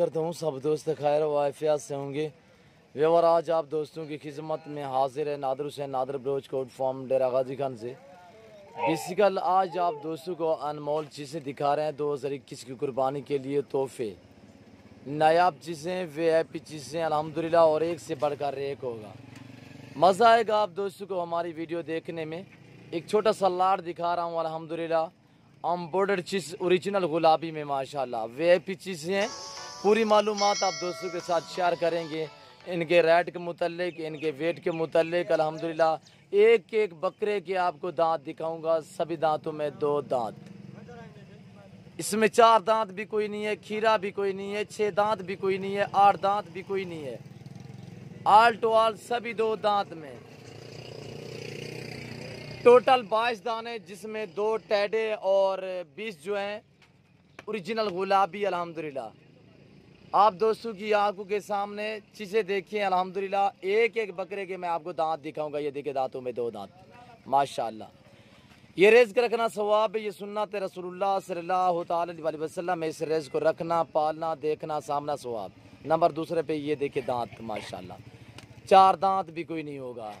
करता हूँ सब दोस्त खैर वाफियात से होंगे। व्यवहार आज आप दोस्तों की खिदमत में हाजिर है नादर हुसैन नादर ब्रोच कोट फॉर्म डेरा गाजी खान से। बेसिकल आज आप दोस्तों को अनमोल चीज़ें दिखा रहे हैं 2021 की कुर्बानी के लिए तोहफे, नायाब चीज़ें, VIP चीज़ें अल्हम्दुलिल्लाह, और एक से बढ़कर एक होगा। मज़ा आएगा आप दोस्तों को हमारी वीडियो देखने में। एक छोटा सा लाट दिखा रहा हूँ अल्हम्दुलिल्लाह, एम्ब्रॉयडर्ड चीज़ ओरिजिनल गुलाबी में माशाल्लाह। VIP चीज़ें हैं, पूरी मालूमात आप दोस्तों के साथ शेयर करेंगे, इनके रेट के मुतल्लिक, इनके वेट के मुतल्लिक। अल्हम्दुलिल्लाह एक एक बकरे के आपको दांत दिखाऊंगा, सभी दांतों में 2 दांत, इसमें 4 दांत भी कोई नहीं है, खीरा भी कोई नहीं है, 6 दांत भी कोई नहीं है, 8 दांत भी कोई नहीं है, आल टू आल सभी 2 दांत में। टोटल 22 दाने, जिसमें 2 टेढ़े और 20 जो हैं ओरिजिनल गुलाबी। अल्हम्दुलिल्लाह आप दोस्तों की आंखों के सामने चीज़ें देखिए। अल्हम्दुलिल्लाह एक एक बकरे के मैं आपको दांत दिखाऊंगा। ये देखिए दांतों में 2 दांत माशाल्लाह। ये रिज़्क़ रखना सवाब है, ये सुन्नत रसूलुल्लाह सल्लल्लाहु अलैहि वसल्लम में इस रिज़्क़ को रखना, पालना, देखना, सामना सवाब। नंबर दूसरे पे ये देखिए दांत माशाल्लाह, 4 दांत भी कोई नहीं होगा,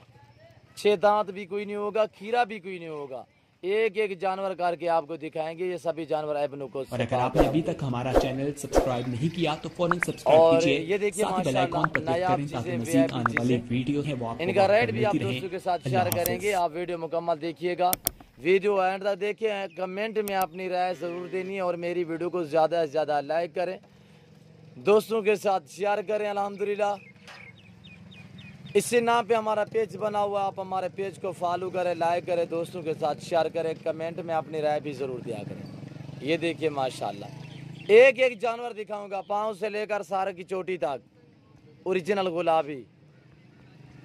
6 दांत भी कोई नहीं होगा, खीरा भी कोई नहीं होगा। एक एक जानवर करके आपको दिखाएंगे। ये सभी जानवर एबनू को। और अगर आपने अभी तक हमारा चैनल सब्सक्राइब नहीं किया तो फौरन सब्सक्राइब कीजिए। ये देखिए माशाल्लाह नयाब ताकि मज़ीद आने वाली वीडियो है वो आपको इनका रेट भी आप दोस्तों के साथ शेयर करेंगे। आप वीडियो मुकम्मल देखिएगा, वीडियो एंड तक देखिए। कमेंट में अपनी राय ज़रूर देनी है और मेरी वीडियो को ज़्यादा से ज़्यादा लाइक करें, दोस्तों के साथ शेयर करें। अल्हम्दुलिल्लाह इसी नाम पे हमारा पेज बना हुआ, आप हमारे पेज को फॉलो करें, लाइक करें, दोस्तों के साथ शेयर करें, कमेंट में अपनी राय भी ज़रूर दिया करें। ये देखिए माशाल्लाह एक एक जानवर दिखाऊंगा, पाँव से लेकर सारे की चोटी तक ओरिजिनल गुलाबी।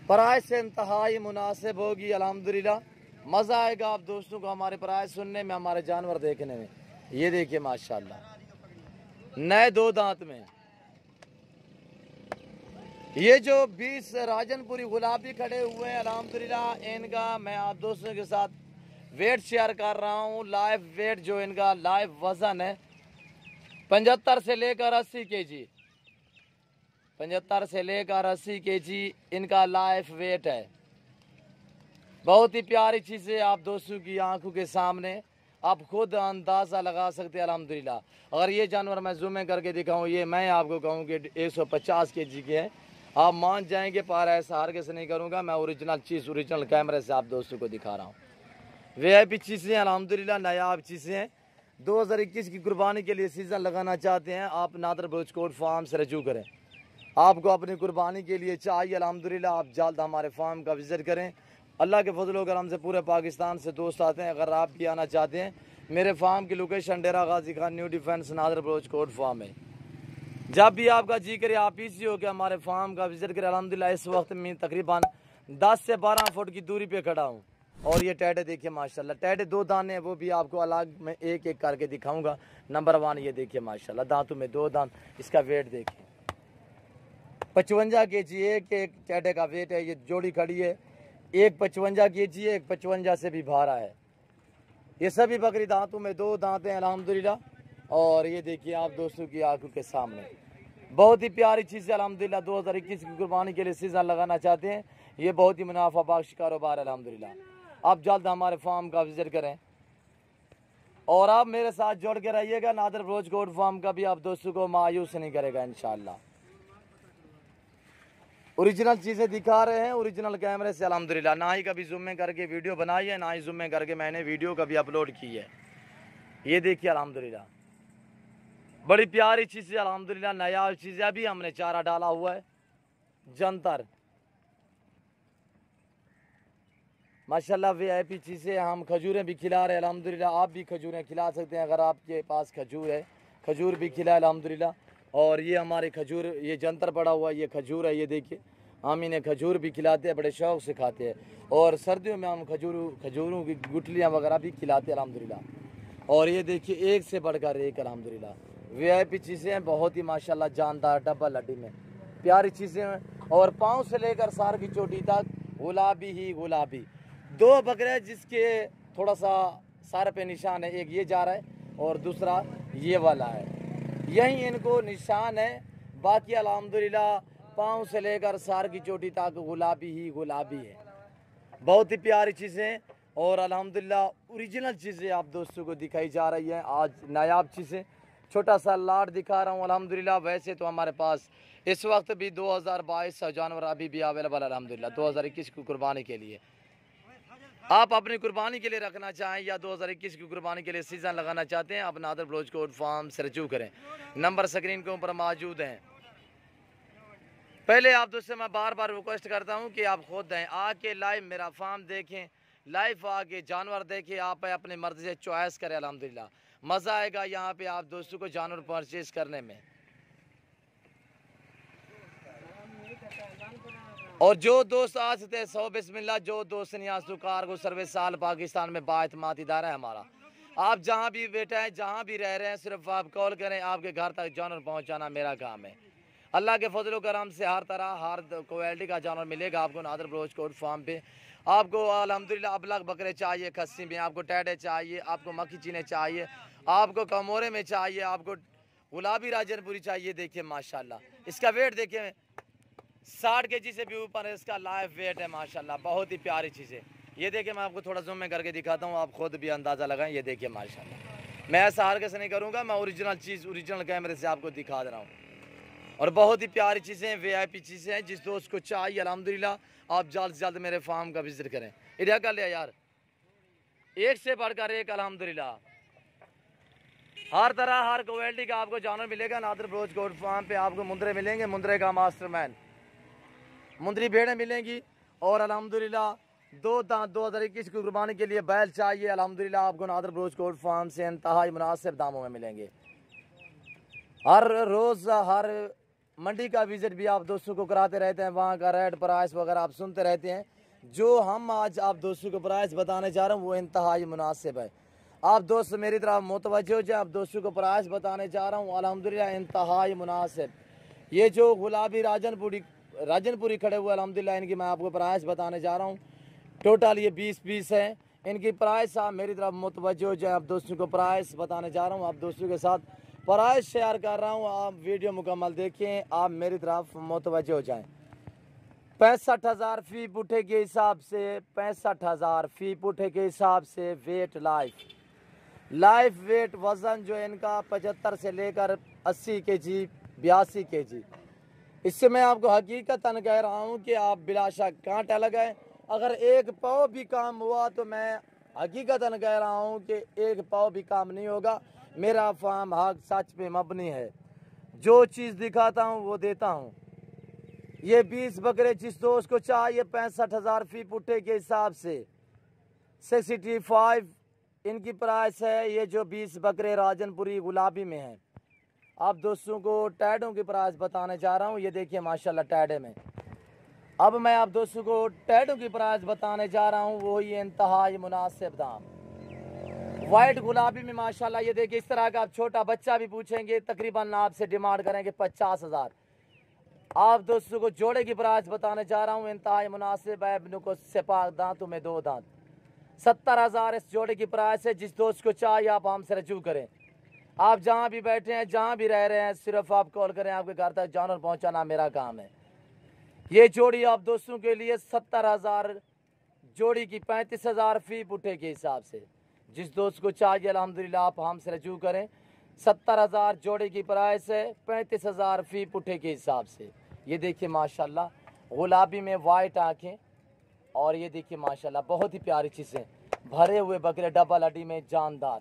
प्राइस से इंतहाई मुनासिब होगी। अल्हम्दुलिल्लाह मज़ा आएगा आप दोस्तों को हमारे प्राइस सुनने में, हमारे जानवर देखने में। ये देखिए माशाल्लाह नए 2 दांत में। ये जो 20 राजनपुरी गुलाबी खड़े हुए हैं अल्हम्दुलिल्लाह, इनका मैं आप दोस्तों के साथ वेट शेयर कर रहा हूँ। लाइव वेट जो इनका लाइव वज़न है 75 से लेकर 80 kg, 75 से लेकर 80 kg इनका लाइव वेट है। बहुत ही प्यारी चीज़ें आप दोस्तों की आंखों के सामने, आप खुद अंदाज़ा लगा सकते हैं। अल्हम्दुलिल्लाह अगर ये जानवर मैं जूम करके दिखाऊँ, ये मैं आपको कहूँ कि 150 kg के हैं, आप मान जाएंगे। पर ऐसा हार के से नहीं करूँगा, मैं ओरिजिनल चीज़ ओरिजिनल कैमरे से आप दोस्तों को दिखा रहा हूँ। VIP चीज़ें अल्हम्दुलिल्लाह नायाब चीज़ें हैं। 2021 की कुर्बानी के लिए सीज़न लगाना चाहते हैं, आप नादर ब्रोच कोट फार्म से रजू करें। आपको अपनी कुर्बानी के लिए चाहिए अल्हम्दुलिल्लाह, आप जल्द हमारे फार्म का विज़िट करें। अल्लाह के फजल करम से पूरे पाकिस्तान से दोस्त आते हैं। अगर आप भी आना चाहते हैं, मेरे फार्म की location Dera Ghazi Khan new defence Nadar ब्रोच कोट फार्म है। जब भी आपका जी करे आप इसी हो के हमारे फार्म का विजिट करें। अल्हम्दुलिल्लाह इस वक्त मैं तकरीबन 10 से 12 फुट की दूरी पे खड़ा हूँ। और ये टेढ़े देखिए माशाल्लाह, टेढ़े 2 दाने हैं, वो भी आपको अलग में एक एक करके दिखाऊंगा। नंबर 1 ये देखिए माशाल्लाह, दांतों में 2 दांत। इसका वेट देखिए 55 kg एक एक टेढ़े का वेट है। ये जोड़ी खड़ी है, एक 55 kg है, एक 55 से भी भारा है। ये सभी बकरी दांतों में 2 दांत हैं अल्हम्दुलिल्लाह। और ये देखिए आप दोस्तों की आंखों के सामने बहुत ही प्यारी चीज़ है अल्हम्दुलिल्लाह। 2021 की कुर्बानी के लिए सीज़न लगाना चाहते हैं, ये बहुत ही मुनाफा बख्श कारोबार है अल्हम्दुलिल्लाह। आप जल्द हमारे फार्म का विजिट करें और आप मेरे साथ जुड़ के रहिएगा। नादर ब्रोच कोट फार्म का भी आप दोस्तों को मायूस नहीं करेगा इंशाअल्लाह। ओरिजिनल चीज़ें दिखा रहे हैं ओरिजिनल कैमरे से अल्हम्दुलिल्लाह। ना ही कभी जूम करके वीडियो बनाई है, ना ही जूम करके मैंने वीडियो कभी अपलोड की है। ये देखिए अल्हम्दुलिल्लाह बड़ी प्यारी चीज़ें अल्हम्दुलिल्लाह, नया चीज़ें। अभी हमने चारा डाला हुआ है जंतर माशाल्लाह। VIP चीज़ें हम खजूरें भी खिला रहे हैं अल्हम्दुलिल्लाह। आप भी खजूरें खिला सकते हैं अगर आपके पास खजूर है, खजूर भी खिलाए अल्हम्दुलिल्लाह। और ये हमारे खजूर, ये जंतर पड़ा हुआ ये खजूर है। ये देखिए हम इन्हें खजूर भी खिलाते हैं, बड़े शौक़ से खाते हैं। और सर्दियों में हम खजूरों की गुठलियाँ वगैरह भी खिलाते हैं अल्हम्दुलिल्लाह। और ये देखिए एक से बढ़कर एक अल्हम्दुलिल्लाह VIP चीज़ें हैं, बहुत ही माशाल्लाह जानदार डबल हड्डी में प्यारी चीज़ें हैं। और पाँव से लेकर सार की चोटी तक गुलाबी ही गुलाबी। 2 बकरे जिसके थोड़ा सा सार पे निशान है, एक ये जा रहा है और दूसरा ये वाला है। यही इनको निशान है बाकी अल्हम्दुलिल्लाह पाँव से लेकर सार की चोटी तक गुलाबी ही गुलाबी है। बहुत ही प्यारी चीज़ें और अल्हम्दुलिल्लाह ओरिजिनल चीज़ें आप दोस्तों को दिखाई जा रही हैं। आज नायाब चीज़ें, छोटा सा लाट दिखा रहा हूँ अल्हम्दुलिल्लाह। वैसे तो हमारे पास इस वक्त भी 2022 जानवर अभी भी अवेलेबल अल्हम्दुलिल्लाह 2021 की कुर्बानी के लिए। आप अपनी कुर्बानी के लिए रखना चाहें या 2021 की कुर्बानी के लिए सीज़न लगाना चाहते हैं, आप नादर बलोच गोट फार्म से रजू करें। नंबर स्क्रीन के ऊपर मौजूद हैं। पहले आप दोस्तों मैं बार बार रिक्वेस्ट करता हूं कि आप खुद दें आके लाइव मेरा फार्म देखें, लाइव आके जानवर देखें, आप अपनी मर्जी से चॉइस करें। अल्हम्दुलिल्लाह मज़ा आएगा यहाँ पे आप दोस्तों को जानवर परचेज करने में। और जो दोस्त आज थे 100 बिस्मिल्लाह, जो दोस्त नियासु कार्गो सर्विस साल पाकिस्तान में बाएतमाद इदारा है हमारा। आप जहाँ भी बैठे हैं, जहाँ भी रह रहे हैं, सिर्फ आप कॉल करें, आपके घर तक जानवर पहुँचाना मेरा काम है। अल्लाह के फजल करम से हर तरह हर क्वालिटी का जानवर मिलेगा आपको नादर बलोच गोट फार्म पे। आपको अल्हम्दुलिल्लाह अबलग बकरे चाहिए खस्सी में, आपको टैडे चाहिए, आपको मक्खी चीने चाहिए, आपको कमोरे में चाहिए, आपको गुलाबी राजनपुरी चाहिए। देखिए माशाल्लाह इसका वेट देखिए 60 केजी से भी ऊपर है इसका लाइव वेट है माशाल्लाह। बहुत ही प्यारी चीज़ है। ये देखिए मैं आपको थोड़ा जूम में करके दिखाता हूँ, आप खुद भी अंदाज़ा लगाएं। ये देखिए माशाल्लाह, मैं ऐसा हर कैसे नहीं करूँगा, मैं ओरिजिनल चीज़ ओरिजिनल कैमरे से आपको दिखा दे रहा हूँ। और बहुत ही प्यारी चीज़ें VIP चीज़ें हैं। जिस दोस्त को चाहिए अल्हम्दुलिल्लाह आप जल्द से जल्द मेरे फार्म का विजिट करें। इधर कर लिया यार, एक से बढ़कर एक अल्हम्दुलिल्लाह हर तरह हर क्वालिटी का आपको जानवर मिलेगा नादर बलोच गोट फार्म पे। आपको मुंदरे मिलेंगे, मुंदरे का मास्टरमैन, मुंदरी भेड़ें मिलेंगी। और अल्हम्दुलिल्लाह 2 दांत 2021 की कुर्बानी के लिए बैल चाहिए अल्हम्दुलिल्लाह आपको नादर बलोच गोट फार्म से इंतहाई मुनासिब दामों में मिलेंगे। हर रोज़ हर मंडी का विजिट भी आप दोस्तों को कराते रहते हैं, वहाँ का रेट प्राइस वगैरह आप सुनते रहते हैं। जो हम आज आप दोस्तों को प्राइस बताने जा रहे हैं वो इंतहाई मुनासिब है। आप दोस्त मेरी तरफ मुतवज्जो हो जाए, आप दोस्तों को प्राइस बताने जा रहा हूँ अल्हम्दुलिल्लाह इंतहाई मुनासिब। ये जो गुलाबी राजनपुरी खड़े हुए अल्हम्दुलिल्लाह इनकी मैं आपको प्राइस बताने जा रहा हूँ। टोटल ये 20 पीस हैं। इनकी प्राइस आप मेरी तरफ मुतवज्जो हो जाए, आप दोस्तों को प्राइस बताने जा रहा हूँ, आप दोस्तों के साथ प्राइस शेयर कर रहा हूँ। आप वीडियो मुकम्मल देखें, आप मेरी तरफ मुतवज्जो हो जाएं। 65,000 फी पुठे के हिसाब से, 65,000 फी पुठे के हिसाब से वेट लाइफ वेट वज़न जो इनका 75 से लेकर 80 केजी 82 केजी। इससे मैं आपको हकीकतन कह रहा हूँ कि आप बिलाशक कांटा लगाएं। अगर एक पाव भी काम हुआ तो मैं हकीकतन कह रहा हूँ कि एक पाव भी काम नहीं होगा। मेरा फार्म हक सच पे मबनी है। जो चीज़ दिखाता हूँ वो देता हूँ। ये 20 बकरे जिस दोस्त को चाहिए 65,000 फी पुट्टे के हिसाब से 65 इनकी प्राइस है। ये जो 20 बकरे राजनपुरी गुलाबी में हैं, आप दोस्तों को टैडों की प्राइस बताने जा रहा हूँ। ये देखिए माशाल्लाह टैडे में। अब मैं आप दोस्तों को टैडों की प्राइस बताने जा रहा हूँ, वो ये इंतहाई मुनासिब दाम। वाइट गुलाबी में माशाल्लाह ये देखिए इस तरह का आप छोटा बच्चा भी पूछेंगे तकरीबन आपसे डिमांड करेंगे 50,000। आप दोस्तों को जोड़े की प्राइस बताने जा रहा हूँ इंतहाई मुनासिब है। इब्न को सेपाक दांतों में 2 दांत 70,000 इस जोड़े की प्राइस है। जिस दोस्त को चाहिए आप हमसे रजू करें। आप जहाँ भी बैठे हैं, जहाँ भी रह रहे हैं, सिर्फ आप कॉल करें, आपके घर तक जानवर पहुँचाना मेरा काम है। ये जोड़ी आप दोस्तों के लिए 70,000 जोड़ी की 35,000 फी पुट्टे के हिसाब से। जिस दोस्त को चाहिए अल्हम्दुलिल्लाह आप हमसे रजू करें। 70,000 जोड़े की प्राइस है, 35,000 फी पुट्टे के हिसाब से। ये देखिए माशाल्लाह गुलाबी में वाइट आँखें, और ये देखिए माशाल्लाह बहुत ही प्यारी चीज़ें, भरे हुए बकरे डबल हड्डी में जानदार।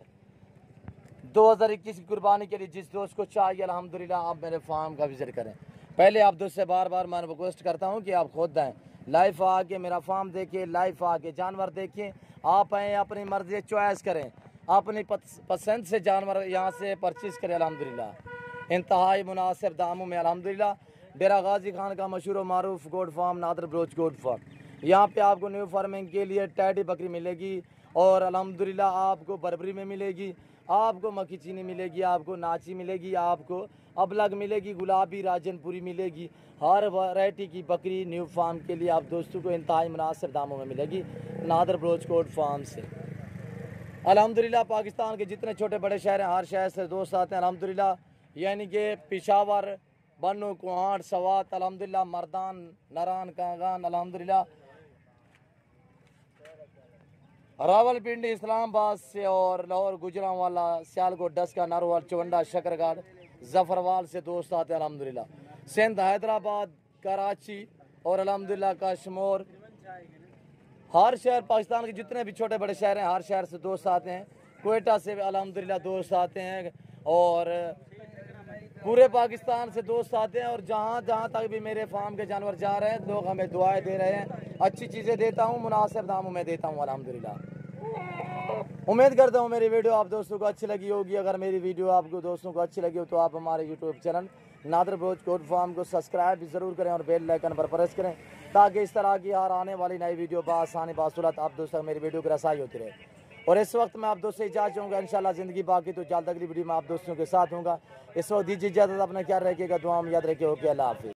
2021 की कुर्बानी के लिए जिस दोस्त को चाहिए अल्हम्दुलिल्लाह आप मेरे फार्म का विजिट करें। पहले आप दोस्त से बार बार मैं रिक्वेस्ट करता हूं कि आप खुद आएँ, लाइव आके मेरा फार्म देखिए, लाइव आके जानवर देखिए। आप आएँ, अपनी मर्जी से चॉइस करें, अपनी पसंद से जानवर यहाँ से परचेज़ करें। अल्हम्दुलिल्लाह इंतहाई मुनासिब दामों में अल्हम्दुलिल्लाह। डेरा गाजी खान का मशहूर मारूफ goat farm Nadar Baloch goat farm. यहाँ पे आपको न्यू फार्मिंग के लिए टैडी बकरी मिलेगी, और अल्हम्दुलिल्लाह आपको बरबरी में मिलेगी, आपको मक्खी चीनी मिलेगी, आपको नाची मिलेगी, आपको अबलग मिलेगी, गुलाबी राजनपुरी मिलेगी। हर वैरायटी की बकरी न्यू फार्म के लिए आप दोस्तों को इंतहाई मुनासिब दामों में मिलेगी नादर बलोच गोट फार्म से। अल्हम्दुलिल्लाह पाकिस्तान के जितने छोटे बड़े शहर हैं, हर शहर से दोस्त आते हैं अल्हम्दुलिल्लाह। यानी कि पेशावर, बन्नू कुहाट सवात अल्हम्दुलिल्लाह, मर्दान नरान कागान अल्हम्दुलिल्लाह, रावलपिंडी इस्लामाबाद से और लाहौर गुजरांवाला सियालकोट डस्का नारोवाल चवंडा शकरगढ़ जफरवाल से दोस्त आते हैं अल्हम्दुलिल्लाह। सिंध हैदराबाद कराची और अल्हम्दुलिल्लाह कश्मीर, हर शहर पाकिस्तान के जितने भी छोटे बड़े शहर हैं हर शहर से दोस्त आते हैं। क्वेटा से भी अल्हम्दुलिल्लाह दोस्त आते हैं और पूरे पाकिस्तान से दोस्त आते हैं। और जहाँ जहाँ तक भी मेरे फार्म के जानवर जा रहे हैं लोग हमें दुआएं दे रहे हैं, अच्छी चीज़ें देता हूँ, मुनासिब दामों में देता हूँ अल्हम्दुलिल्लाह। उम्मीद करता हूँ मेरी वीडियो आप दोस्तों को अच्छी लगी होगी। अगर मेरी वीडियो आपको दोस्तों को अच्छी लगी हो तो आप हमारे YouTube channel Nadir Baloch goat farm को सब्सक्राइब भी ज़रूर करें और बेल आइकन पर प्रेस करें ताकि इस तरह की हर आने वाली नई वीडियो बासानी बासुलत आप दोस्तों मेरी वीडियो की रसाई होती रहे। और इस वक्त मैं आप दोस्तों से इजाज़त चाहूँगा, इंशाल्लाह ज़िंदगी बाकी तो जल्द अगली वीडियो में आप दोस्तों के साथ होगा। इस वक्त दीजिए इजाज़त, अपना ख्याल रखिएगा, दुआ में याद रखिए। ओके, अल्लाह हाफिज़।